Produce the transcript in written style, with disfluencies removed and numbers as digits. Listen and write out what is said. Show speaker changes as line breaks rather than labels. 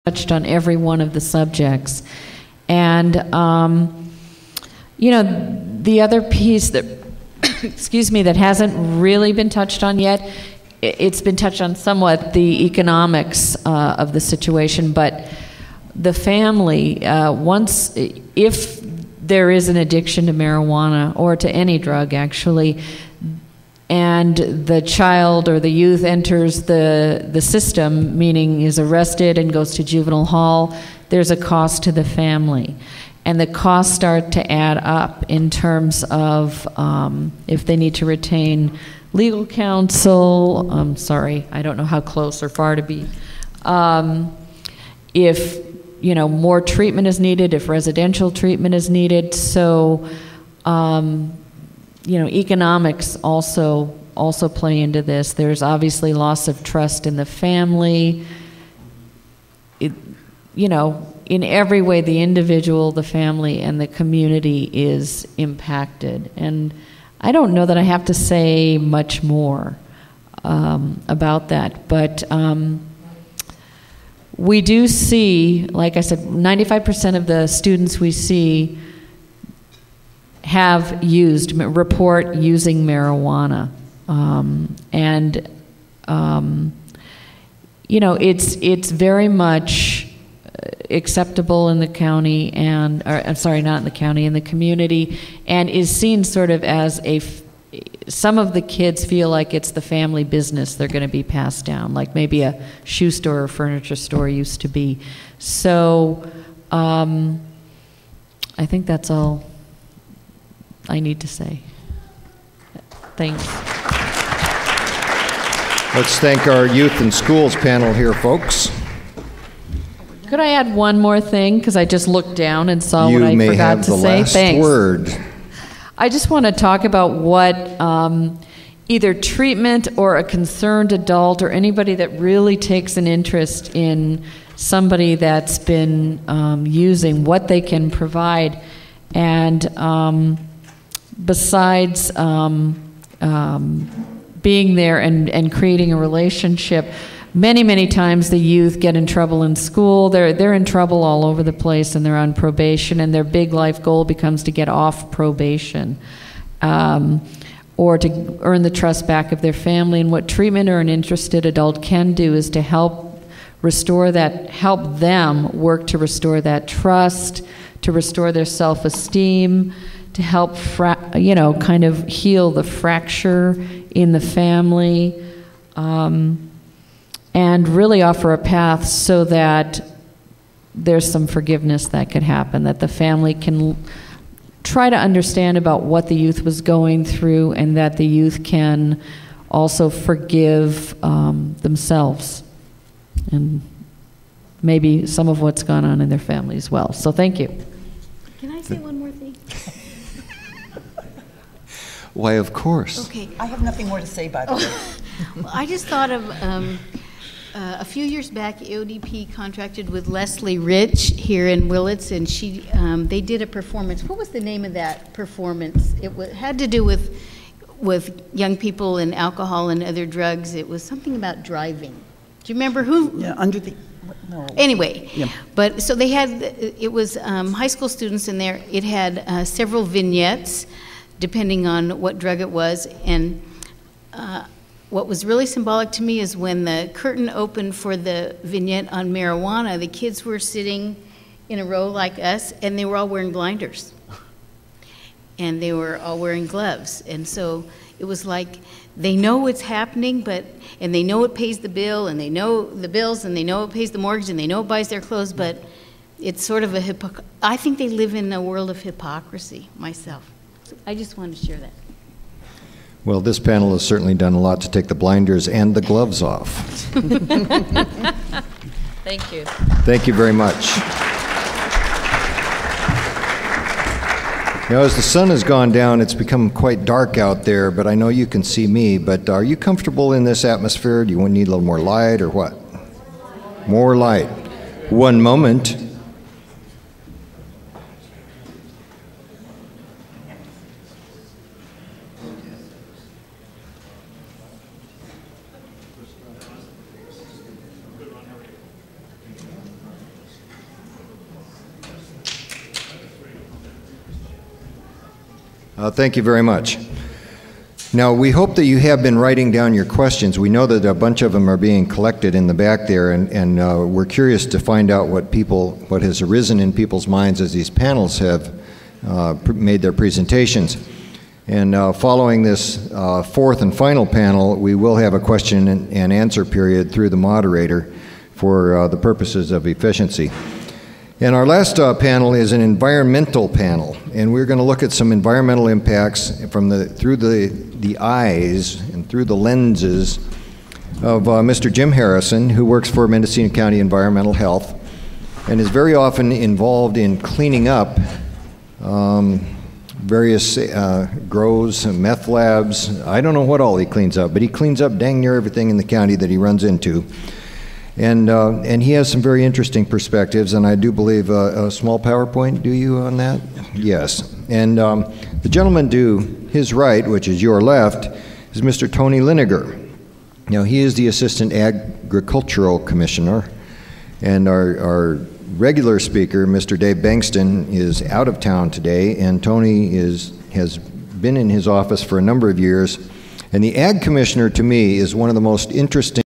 touched on every one of the subjects. And, you know, the other piece that, excuse me, that hasn't really been touched on yet, it's been touched on somewhat, the economics of the situation, but the family, if there is an addiction to marijuana, or to any drug actually, and the child or the youth enters the system, meaning is arrested and goes to juvenile hall, there's a cost to the family. And the costs start to add up in terms of if they need to retain legal counsel. I'm sorry, I don't know how close or far to be. If, you know, more treatment is needed, if residential treatment is needed. So, you know, economics also play into this. There's obviously loss of trust in the family. You know, in every way, the individual, the family, and the community is impacted. And I don't know that I have to say much more about that. But we do see, like I said, 95% of the students we see have report using marijuana. You know, it's very much acceptable in the county, and I'm sorry, not in the county, in the community, and is seen sort of as some of the kids feel like it's the family business they're going to be passed down, like maybe a shoe store or furniture store used to be. So I think that's all I need to say. Thanks.
Let's thank our youth and schools panel here, folks.
Could I add one more thing? Because I just looked down and saw what I forgot to say. Thanks. You may have the last word. I just want to talk about what either treatment or a concerned adult or anybody that really takes an interest in somebody that's been using, what they can provide. And besides being there and creating a relationship, many times the youth get in trouble in school. They're in trouble all over the place, and they're on probation, and their big life goal becomes to get off probation or to earn the trust back of their family. And what treatment or an interested adult can do is to help them work to restore that trust, to restore their self-esteem, to help kind of heal the fracture in the family, and really offer a path so that there's some forgiveness that could happen, that the family can try to understand about what the youth was going through, and that the youth can also forgive themselves and maybe some of what's gone on in their family as well. So thank you.
Can I say one more thing?
Why, of course.
Okay.
I have nothing more to say, by the way.
Well, I just thought of a few years back, AODP contracted with Leslie Rich here in Willits, and they did a performance. What was the name of that performance? It had to do with young people and alcohol and other drugs. It was something about driving. Do you remember who?
Yeah, no.
Anyway,
yeah.
But so they had, it was high school students in there. It had several vignettes, depending on what drug it was, and what was really symbolic to me is when the curtain opened for the vignette on marijuana, the kids were sitting in a row like us, and they were all wearing blinders. And they were all wearing gloves. And so it was like they know what's happening, and they know it pays the bill, and they know the bills, and they know it pays the mortgage, and they know it buys their clothes, but it's sort of I think they live in a world of hypocrisy, myself. So I just wanted to share that.
Well, this panel has certainly done a lot to take the blinders and the gloves off.
Thank you.
Thank you very much. As the sun has gone down, it's become quite dark out there, but I know you can see me. But are you comfortable in this atmosphere? Do you need a little more light or what? More light. One moment. Thank you very much. Now, we hope that you have been writing down your questions. We know that a bunch of them are being collected in the back there, and we're curious to find out what has arisen in people's minds as these panels have made their presentations. And following this fourth and final panel, we will have a question and answer period through the moderator for the purposes of efficiency. And our last panel is an environmental panel, and we're going to look at some environmental impacts through the eyes and through the lenses of Mr. Jim Harrison, who works for Mendocino County Environmental Health and is very often involved in cleaning up various grows, meth labs. I don't know what all he cleans up, but he cleans up dang near everything in the county that he runs into. And he has some very interesting perspectives, and I do believe a small PowerPoint, do you, on that? Yes. And the gentleman to his right, which is your left, is Mr. Tony Liniger. Now, he is the Assistant Agricultural Commissioner, and our regular speaker, Mr. Dave Bankston, is out of town today, and Tony has been in his office for a number of years. And the Ag Commissioner, to me, is one of the most interesting